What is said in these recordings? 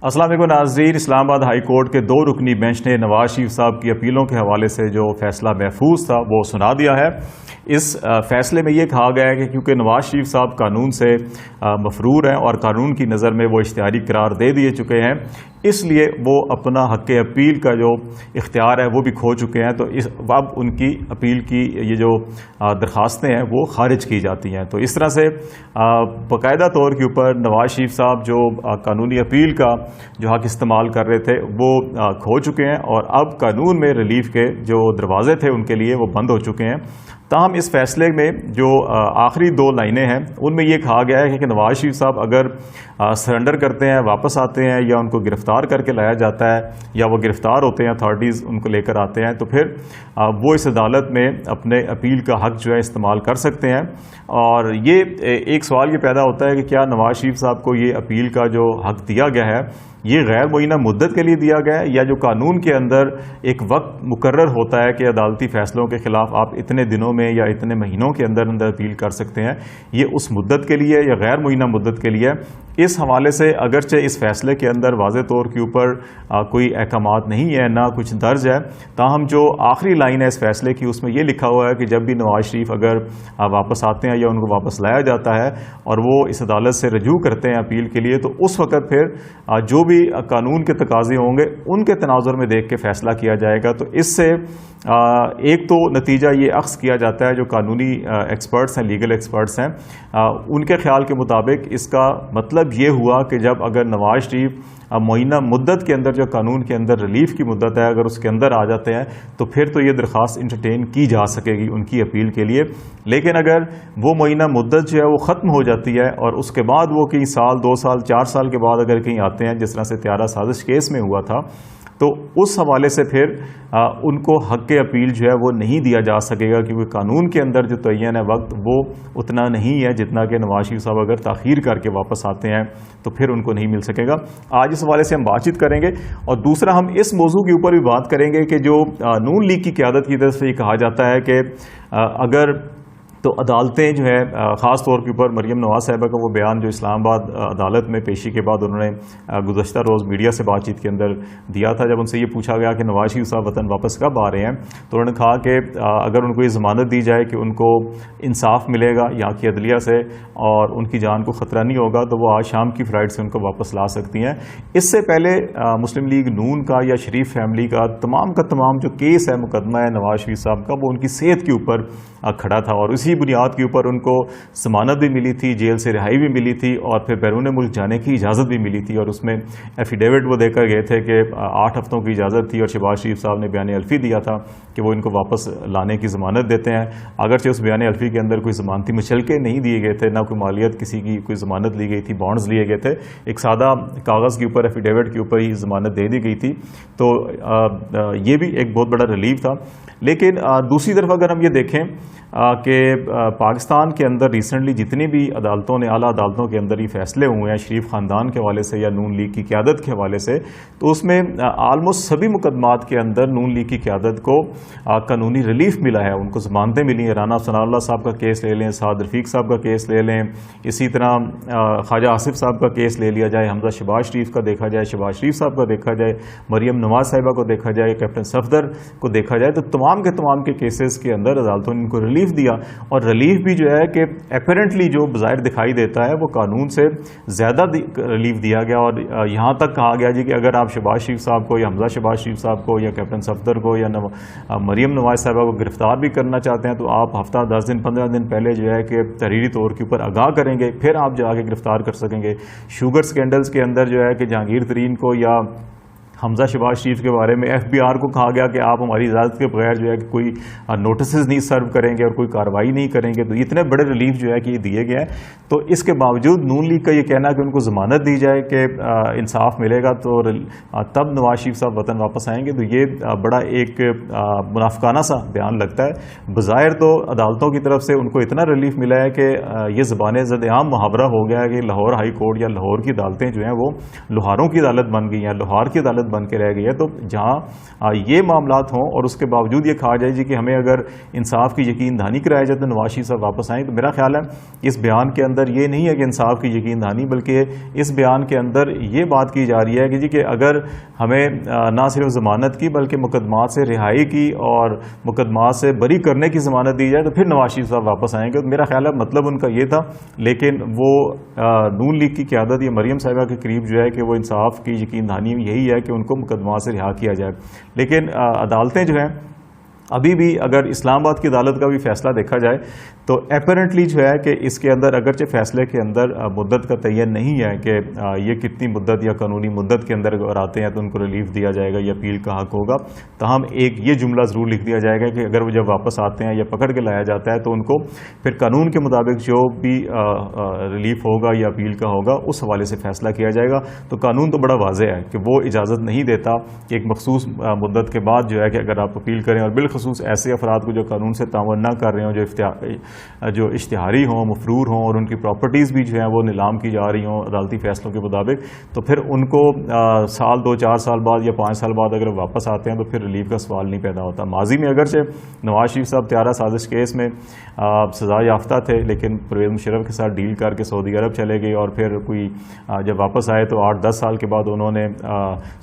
السلام علیکم ناظرین، اسلام آباد ہائی کورٹ کے 2 رکنی بینچ نے نواز شریف صاحب کی اپیلوں کے حوالے سے جو فیصلہ محفوظ تھا وہ سنا دیا ہے۔ اس فیصلے میں یہ کہا گیا ہے کہ کیونکہ نواز شریف صاحب قانون سے مفرور ہیں اور قانون کی نظر میں وہ اشتہاری قرار دے دیے چکے ہیں، اس لیے وہ اپنا حق اپیل کا جو اختیار ہے وہ بھی کھو چکے ہیں، تو اب ان کی اپیل کی یہ جو درخواستیں ہیں وہ خارج کی جاتی ہیں۔ تو اس طرح سے باقاعدہ طور کے اوپر نواز شریف صاحب جو قانونی اپیل کا جو حق استعمال کر رہے تھے وہ کھو چکے ہیں، اور اب قانون میں ریلیف کے جو دروازے تھے ان کے لیے وہ بند ہو چکے ہیں۔ تاہم اس فیصلے میں جو آخری 2 لائنیں ہیں ان میں یہ کہا گیا ہے کہ نواز شریف صاحب اگر سرنڈر کرتے ہیں، واپس آتے ہیں، یا ان کو گرفتار کر کے لایا جاتا ہے، یا وہ گرفتار ہوتے ہیں، اتھارٹیز ان کو لے کر آتے ہیں، تو پھر وہ اس عدالت میں اپنے اپیل کا حق جو ہے استعمال کر سکتے ہیں۔ اور یہ ایک سوال یہ پیدا ہوتا ہے کہ کیا نواز شریف صاحب کو یہ اپیل کا جو حق دیا گیا ہے یہ غیر معینہ مدت کے لیے دیا گیا ہے، یا جو قانون کے اندر ایک وقت مقرر ہوتا ہے کہ عدالتی فیصلوں کے خلاف آپ اتنے دنوں میں یا اتنے مہینوں کے اندر اپیل کر سکتے ہیں، یہ اس مدت کے لیے یا غیر معینہ مدت کے لیے؟ اس حوالے سے اگرچہ اس فیصلے کے اندر واضح طور کے اوپر کوئی احکامات نہیں ہے، نہ کچھ درج ہے، تاہم جو آخری لائن ہے اس فیصلے کی اس میں یہ لکھا ہوا ہے کہ جب بھی نواز شریف اگر واپس آتے ہیں یا ان کو واپس لایا جاتا ہے اور وہ اس عدالت سے رجوع کرتے ہیں اپیل کے لیے، تو اس وقت پھر جو بھی قانون کے تقاضے ہوں گے ان کے تناظر میں دیکھ کے فیصلہ کیا جائے گا۔ تو اس سے ایک تو نتیجہ یہ اخذ کیا جاتا ہے، جو قانونی ایکسپرٹس ہیں، لیگل ایکسپرٹس ہیں، ان کے خیال کے مطابق اس کا مطلب یہ ہوا کہ جب اگر نواز شریف معینہ مدت کے اندر جو قانون کے اندر ریلیف کی مدت ہے اگر اس کے اندر آ جاتے ہیں تو پھر تو یہ درخواست انٹرٹین کی جا سکے گی ان کی اپیل کے لیے۔ لیکن اگر وہ معینہ مدت جو ہے وہ ختم ہو جاتی ہے اور اس کے بعد وہ کئی سال، 2 سال، 4 سال کے بعد اگر کہیں آتے ہیں، جس طرح سے طیارہ سازش کیس میں ہوا تھا، تو اس حوالے سے پھر ان کو حق اپیل جو ہے وہ نہیں دیا جا سکے گا، کیونکہ قانون کے اندر جو تعین ہے وقت وہ اتنا نہیں ہے جتنا کہ نواز شریف صاحب اگر تاخیر کر کے واپس آتے ہیں تو پھر ان کو نہیں مل سکے گا۔ آج اس حوالے سے ہم بات چیت کریں گے، اور دوسرا ہم اس موضوع کے اوپر بھی بات کریں گے کہ جو نون لیگ کی قیادت کی طرف سے یہ کہا جاتا ہے کہ اگر تو عدالتیں جو ہے خاص طور کے اوپر مریم نواز صاحبہ کا وہ بیان جو اسلام آباد عدالت میں پیشی کے بعد انہوں نے گزشتہ روز میڈیا سے بات چیت کے اندر دیا تھا، جب ان سے یہ پوچھا گیا کہ نواز شریف صاحب وطن واپس کب آ رہے ہیں، تو انہوں نے کہا کہ اگر ان کو یہ ضمانت دی جائے کہ ان کو انصاف ملے گا یہاں کی عدلیہ سے اور ان کی جان کو خطرہ نہیں ہوگا، تو وہ آج شام کی فلائٹ سے ان کو واپس لا سکتی ہیں۔ اس سے پہلے مسلم لیگ نون کا یا شریف فیملی کا تمام جو کیس ہے، مقدمہ ہے نواز شریف صاحب کا، وہ ان کی صحت کے اوپر کھڑا تھا، اور اسی بنیاد کے اوپر ان کو ضمانت بھی ملی تھی، جیل سے رہائی بھی ملی تھی، اور پھر بیرون ملک جانے کی اجازت بھی ملی تھی، اور اس میں ایفیڈیوٹ وہ دے کر گئے تھے کہ 8 ہفتوں کی اجازت تھی، اور شہباز شریف صاحب نے بیان الفی دیا تھا کہ وہ ان کو واپس لانے کی ضمانت دیتے ہیں۔ اگرچہ اس بیان الفی کے اندر کوئی ضمانتی مچلکے نہیں دیے گئے تھے، نہ کوئی مالیت کسی کی کوئی ضمانت لی گئی تھی، بانڈز لیے گئے تھے، ایک سادہ کاغذ کے اوپر ایفیڈیوٹ کے اوپر ہی ضمانت دے دی گئی تھی، تو یہ بھی ایک بہت بڑا ریلیف تھا۔ لیکن دوسری طرف اگر ہم یہ دیکھیں کہ پاکستان کے اندر ریسنٹلی جتنی بھی عدالتوں نے، اعلیٰ عدالتوں کے اندر یہ فیصلے ہوئے ہیں شریف خاندان کے حوالے سے یا نون لیگ کی قیادت کے حوالے سے، تو اس میں آلموسٹ سبھی مقدمات کے اندر نون لیگ کی قیادت کو قانونی ریلیف ملا ہے، ان کو ضمانتیں ملی ہیں۔ رانا ثناء اللہ صاحب کا کیس لے لیں، سعد رفیق صاحب کا کیس لے لیں، اسی طرح خواجہ آصف صاحب کا کیس لے لیا جائے، حمزہ شہباز شریف کا دیکھا جائے، شہباز شریف صاحب کا دیکھا جائے، مریم نواز صاحبہ کو دیکھا جائے، کیپٹن صفدر کو دیکھا جائے، تو تمام کے کیسز کے اندر عدالتوں نے ان کو ریلیف دیا، اور ریلیف بھی جو ہے کہ اپیرنٹلی جو بظاہر دکھائی دیتا ہے وہ قانون سے زیادہ ریلیف دیا گیا، اور یہاں تک کہا گیا جی کہ اگر آپ شہباز شریف صاحب کو یا حمزہ شہباز شریف صاحب کو یا کیپٹن صفدر کو یا مریم نواز صاحبہ کو گرفتار بھی کرنا چاہتے ہیں تو آپ ہفتہ 10 دن 15 دن پہلے جو ہے کہ تحریری طور کے اوپر آگاہ کریں گے، پھر آپ جا کے گرفتار کر سکیں گے۔ شوگر سکینڈلز کے اندر جو ہے کہ جہانگیر ترین کو یا حمزہ شہباز شریف کے بارے میں FBR کو کہا گیا کہ آپ ہماری اجازت کے بغیر جو ہے کہ کوئی نوٹسز نہیں سرو کریں گے اور کوئی کارروائی نہیں کریں گے، تو اتنے بڑے ریلیف جو ہے کہ یہ دیے گئے ہیں۔ تو اس کے باوجود نون لیگ کا یہ کہنا کہ ان کو ضمانت دی جائے کہ انصاف ملے گا تو تب نواز شریف صاحب وطن واپس آئیں گے، تو یہ بڑا ایک منافقانہ سا بیان لگتا ہے۔ بظاہر تو عدالتوں کی طرف سے ان کو اتنا ریلیف ملا ہے کہ یہ زبان زد عام محاورہ ہو گیا ہے کہ لاہور ہائی کورٹ یا لاہور کی عدالتیں جو ہیں وہ لوہاروں کی عدالت بن گئی ہیں، لوہار کی عدالت بن کے رہ گئی ہے. تو جہاں یہ معاملات ہوں اور اس کے باوجود یہ کہا جائے جی کہ ہمیں اگر انصاف کی یقین دہانی کرایا جائے تو نواز شریف صاحب واپس آئیں, تو میرا خیال ہے اس بیان کے اندر یہ نہیں ہے کہ انصاف کی یقین دہانی, بلکہ اس بیان کے اندر یہ بات کی جا رہی ہے کہ جی کہ اگر ہمیں نہ صرف ضمانت کی بلکہ مقدمات سے رہائی کی اور مقدمات سے بری کرنے کی ضمانت دی جائے تو پھر نواز شریف صاحب واپس آئیں گے. تو میرا خیال ہے مطلب ان کا یہ تھا, لیکن وہ نون لیگ کی قیادت یا مریم صاحبہ کے قریب جو ہے کہ وہ انصاف کی یقین دہانی یہی ہے کہ ان کو مقدمات سے رہا کیا جائے. لیکن عدالتیں جو ہیں ابھی بھی, اگر اسلام آباد کی عدالت کا بھی فیصلہ دیکھا جائے تو اپیرنٹلی جو ہے کہ اس کے اندر اگرچہ فیصلے کے اندر مدت کا تعین نہیں ہے کہ یہ کتنی مدت یا قانونی مدت کے اندر اگر آتے ہیں تو ان کو ریلیف دیا جائے گا یا اپیل کا حق ہوگا, تاہم ایک یہ جملہ ضرور لکھ دیا جائے گا کہ اگر وہ جب واپس آتے ہیں یا پکڑ کے لایا جاتا ہے تو ان کو پھر قانون کے مطابق جو بھی ریلیف ہوگا یا اپیل کا ہوگا اس حوالے سے فیصلہ کیا جائے گا. تو قانون تو بڑا واضح ہے کہ وہ اجازت نہیں دیتا کہ ایک مخصوص مدت کے بعد جو ہے کہ اگر آپ اپیل کریں, اور بالخصوص ایسے افراد کو جو قانون سے تعاون نہ کر رہے ہوں, جو اشتہاری ہوں, مفرور ہوں اور ان کی پراپرٹیز بھی جو ہیں وہ نیلام کی جا رہی ہوں عدالتی فیصلوں کے مطابق, تو پھر ان کو سال 2-4 سال بعد یا 5 سال بعد اگر واپس آتے ہیں تو پھر ریلیف کا سوال نہیں پیدا ہوتا. ماضی میں اگرچہ نواز شریف صاحب طیارہ سازش کیس میں سزا یافتہ تھے, لیکن پرویز مشرف کے ساتھ ڈیل کر کے سعودی عرب چلے گئے اور پھر کوئی جب واپس آئے تو 8-10 سال کے بعد انہوں نے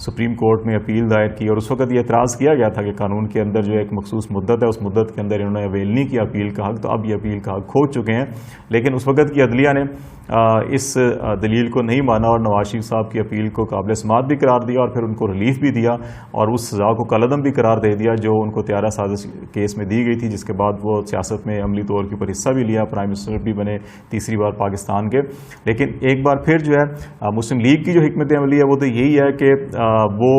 سپریم کورٹ میں اپیل دائر کی, اور اس وقت یہ اعتراض کیا گیا تھا کہ قانون کے اندر جو ایک مخصوص مدت ہے اس مدت کے اندر انہوں نے اویل نہیں کیا اپیل کا حق, تو اب یہ اپیل کا حق کھو چکے ہیں. لیکن اس وقت کی عدلیہ نے اس دلیل کو نہیں مانا اور نواز شریف صاحب کی اپیل کو قابل سماعت بھی قرار دیا اور پھر ان کو ریلیف بھی دیا اور اس سزا کو کالعدم بھی قرار دے دیا جو ان کو طیارہ سازش کیس میں دی گئی تھی, جس کے بعد وہ سیاست میں عملی طور کے اوپر حصہ بھی لیا, پرائم منسٹر بھی بنے تیسری بار پاکستان کے. لیکن ایک بار پھر جو ہے مسلم لیگ کی جو حکمت عملی ہے وہ تو یہی ہے کہ وہ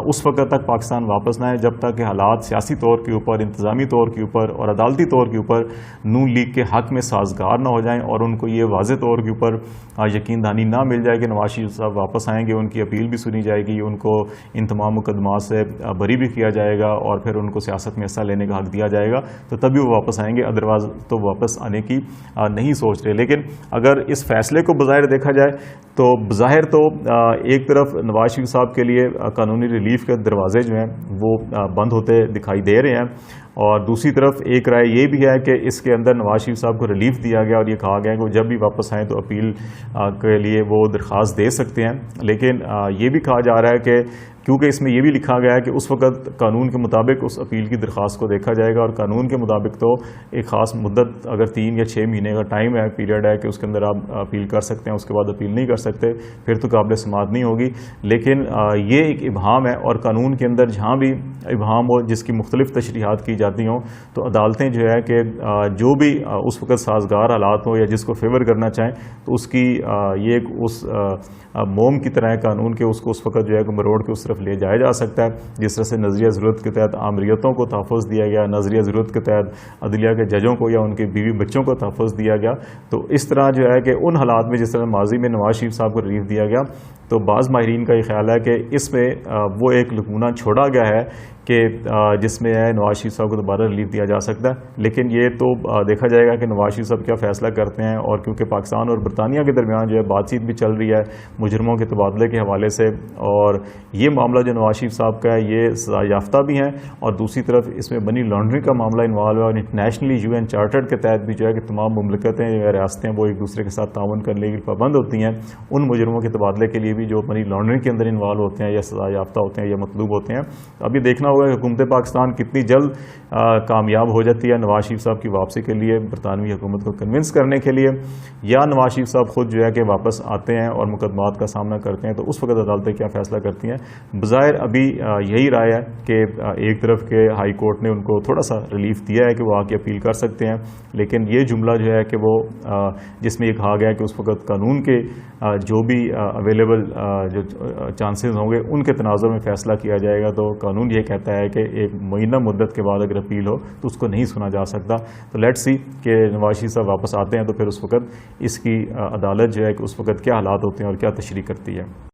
اس وقت تک پاکستان واپس نہ آئے جب تک کہ حالات سیاسی طور کے اوپر, انتظامی طور کے اوپر اور عدالتی طور کے اوپر نون لیگ کے حق میں سازگار نہ ہو جائیں اور ان کو یہ واضح طور کے اوپر یقین دہانی نہ مل جائے کہ نواز شریف صاحب واپس آئیں گے, ان کی اپیل بھی سنی جائے گی, ان کو ان تمام مقدمات سے بری بھی کیا جائے گا اور پھر ان کو سیاست میں حصہ لینے کا حق دیا جائے گا, تو تبھی وہ واپس آئیں گے, ادروائز تو واپس آنے کی نہیں سوچ رہے. لیکن اگر اس فیصلے کو بظاہر دیکھا جائے تو بظاہر تو ایک طرف نواز شریف صاحب کے لیے قانونی ریلیف کے دروازے جو ہیں وہ بند ہوتے دکھائی دے رہے ہیں, اور دوسری طرف ایک رائے یہ بھی ہے کہ اس کے اندر نواز شریف صاحب کو ریلیف دیا گیا اور یہ کہا گیا کہ وہ جب بھی واپس آئیں تو اپیل کے لیے وہ درخواست دے سکتے ہیں. لیکن یہ بھی کہا جا رہا ہے کہ کیونکہ اس میں یہ بھی لکھا گیا ہے کہ اس وقت قانون کے مطابق اس اپیل کی درخواست کو دیکھا جائے گا, اور قانون کے مطابق تو ایک خاص مدت اگر 3 یا 6 مہینے کا ٹائم ہے, پیریڈ ہے کہ اس کے اندر آپ اپیل کر سکتے ہیں, اس کے بعد اپیل نہیں کر سکتے, پھر تو قابل سماعت نہیں ہوگی. لیکن یہ ایک ابہام ہے, اور قانون کے اندر جہاں بھی ابہام ہو جس کی مختلف تشریحات کی جاتی ہوں تو عدالتیں جو ہے کہ جو بھی اس وقت سازگار حالات ہوں یا جس کو فیور کرنا چاہیں تو اس کی یہ ایک اس موم کی طرح قانون کے اس کو اس وقت جو ہے کہ مروڑ کے اس طرف لے جایا جا سکتا ہے, جس طرح سے نظریہ ضرورت کے تحت آمریتوں کو تحفظ دیا گیا, نظریہ ضرورت کے تحت عدلیہ کے ججوں کو یا ان کے بیوی بچوں کو تحفظ دیا گیا. تو اس طرح جو ہے کہ ان حالات میں جس طرح ماضی میں نواز شریف صاحب کو ریلیف دیا گیا, تو بعض ماہرین کا یہ خیال ہے کہ اس میں وہ ایک لکونہ چھوڑا گیا ہے کہ جس میں نواز شریف صاحب کو دوبارہ ریلیف دیا جا سکتا ہے. لیکن یہ تو دیکھا جائے گا کہ نواز شریف صاحب کیا فیصلہ کرتے ہیں, اور کیونکہ پاکستان اور برطانیہ کے درمیان جو ہے بات چیت بھی چل رہی ہے مجرموں کے تبادلے کے حوالے سے, اور یہ معاملہ جو نواز شریف صاحب کا ہے یہ سزا یافتہ بھی ہیں, اور دوسری طرف اس میں منی لانڈرنگ کا معاملہ انوالو ہے, اور انٹرنیشنلی UN چارٹر کے تحت بھی جو ہے کہ تمام مملکتیں یا ریاستیں وہ ایک دوسرے کے ساتھ تعاون کرنے کی پابند ہوتی ہیں. ان مجرموں کے تبادلے کے لیے بھی جو منی لانڈرنگ کے اندر انوالو ہوتے ہیں یا سزا یافتہ ہوتے ہیں یا مطلوب ہوتے ہیں. اب یہ دیکھنا ہوگا کہ حکومت پاکستان کتنی جلد کامیاب ہو جاتی ہے نواز شریف صاحب کی واپسی کے لیے, برطانوی حکومت کو کنونس کرنے کے لیے, یا نواز شریف صاحب خود جو ہے کہ واپس آتے ہیں اور مقدمات کا سامنا کرتے ہیں تو اس وقت عدالتیں کیا فیصلہ کرتی ہیں. بظاہر ابھی یہی رائے ہے کہ ایک طرف کے ہائی کورٹ نے ان کو تھوڑا سا ریلیف دیا ہے کہ وہ آ کے اپیل کر سکتے ہیں, لیکن یہ جملہ جو ہے کہ وہ جس میں یہ کہا گیا کہ اس وقت قانون کے جو بھی اویلیبل جو چانسز ہوں گے ان کے تناظر میں فیصلہ کیا جائے گا, تو قانون یہ کہتا ہے کہ ایک معینہ مدت کے بعد اگر اپیل ہو تو اس کو نہیں سنا جا سکتا. تو لیٹس سی کہ نواز شریف صاحب واپس آتے ہیں تو پھر اس وقت اس کی عدالت جو ہے کہ اس وقت کیا حالات ہوتے ہیں اور کیا تشریح کرتی ہے.